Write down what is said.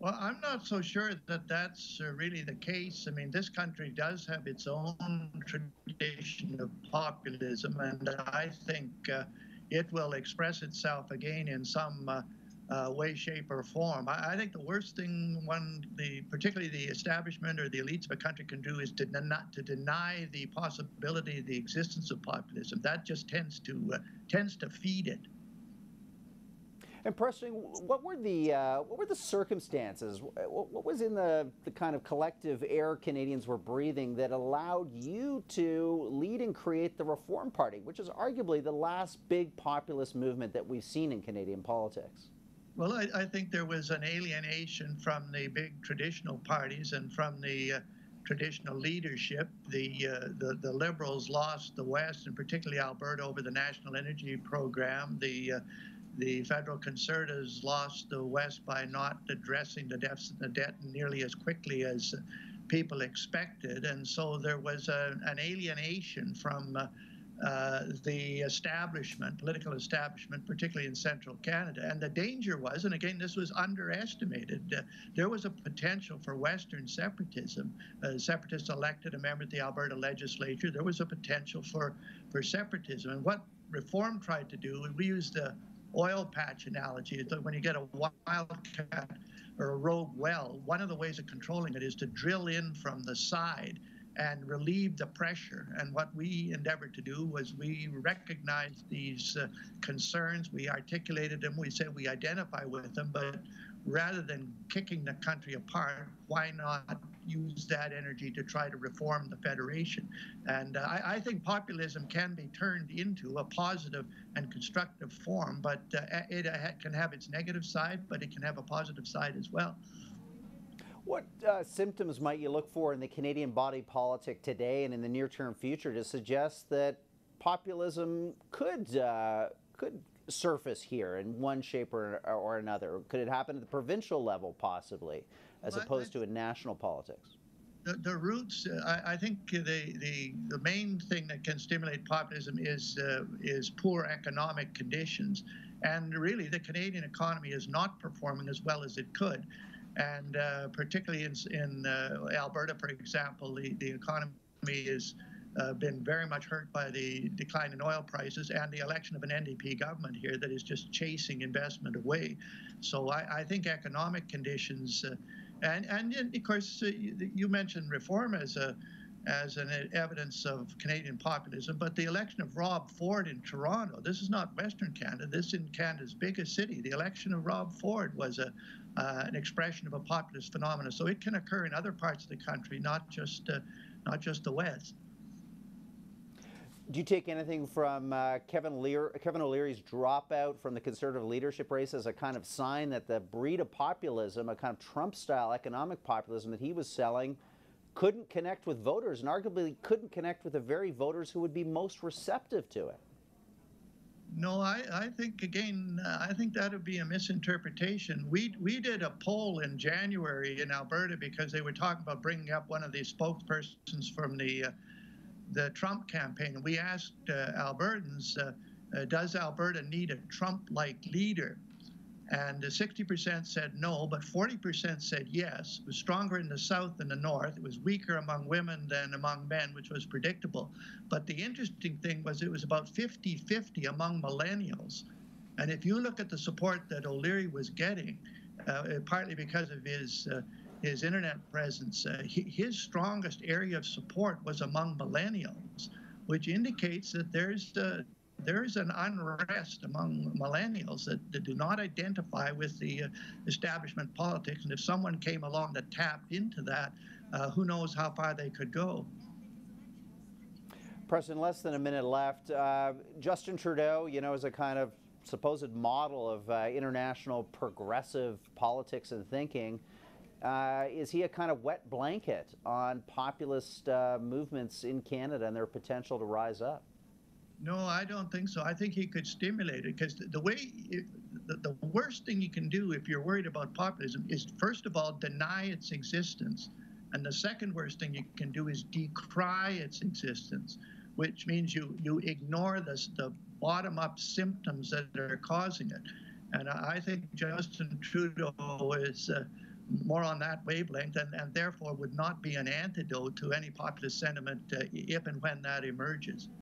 Well, I'm not so sure that that's really the case. I mean, this country does have its own tradition of populism, and I think it will express itself again in some way, shape, or form. I think the worst thing particularly the establishment or the elites of a country can do is to deny the possibility, the existence of populism. That just tends to feed it. And Preston, what were the circumstances? What was in the kind of collective air Canadians were breathing that allowed you to lead and create the Reform Party, which is arguably the last big populist movement that we've seen in Canadian politics? Well, I think there was an alienation from the big traditional parties and from the traditional leadership. The Liberals lost the West, and particularly Alberta, over the National Energy Program. The federal Conservatives lost the West by not addressing the deficit and the debt nearly as quickly as people expected. And so there was an alienation from the establishment, political establishment, particularly in central Canada. And the danger was, and again, this was underestimated, there was a potential for Western separatism. Separatists elected a member of the Alberta legislature. There was a potential for separatism. And what Reform tried to do, we used the oil patch analogy, that when you get a wildcat or a rogue well, one of the ways of controlling it is to drill in from the side and relieve the pressure. And what we endeavored to do was we recognized these concerns, we articulated them, we said we identify with them, but rather than kicking the country apart, why not use that energy to try to reform the Federation? And I think populism can be turned into a positive and constructive form, but it can have its negative side, but it can have a positive side as well. What symptoms might you look for in the Canadian body politic today and in the near-term future to suggest that populism could surface here in one shape or another? Could it happen at the provincial level, possibly, as opposed to in national politics? The roots, I think the main thing that can stimulate populism is poor economic conditions. And really, the Canadian economy is not performing as well as it could. And particularly in Alberta, for example, the economy has been very much hurt by the decline in oil prices and the election of an NDP government here that is just chasing investment away. So I think economic conditions, and of course, you mentioned Reform as an evidence of Canadian populism, but the election of Rob Ford in Toronto, this is not Western Canada, this is in Canada's biggest city. The election of Rob Ford was an expression of a populist phenomenon. So it can occur in other parts of the country, not just the West. Do you take anything from Kevin O'Leary's dropout from the Conservative leadership race as a kind of sign that the breed of populism, a kind of Trump-style economic populism that he was selling, couldn't connect with voters, and arguably couldn't connect with the very voters who would be most receptive to it? No, I think, again, I think that would be a misinterpretation. We did a poll in January in Alberta because they were talking about bringing up one of the spokespersons from the Trump campaign. And we asked Albertans, does Alberta need a Trump-like leader? And 60% said no, but 40% said yes. It was stronger in the South than the North. It was weaker among women than among men, which was predictable. But the interesting thing was it was about 50-50 among millennials. And if you look at the support that O'Leary was getting, partly because of his internet presence, his strongest area of support was among millennials, which indicates that there's an unrest among millennials that do not identify with the establishment politics. And if someone came along that tapped into that, who knows how far they could go. Preston, less than a minute left. Justin Trudeau, is a kind of supposed model of international progressive politics and thinking. Is he a kind of wet blanket on populist movements in Canada and their potential to rise up? No, I don't think so. I think he could stimulate it, because the worst thing you can do if you're worried about populism is, first of all, deny its existence. And the second worst thing you can do is decry its existence, which means you ignore the bottom-up symptoms that are causing it. And I think Justin Trudeau is more on that wavelength, and therefore would not be an antidote to any populist sentiment if and when that emerges.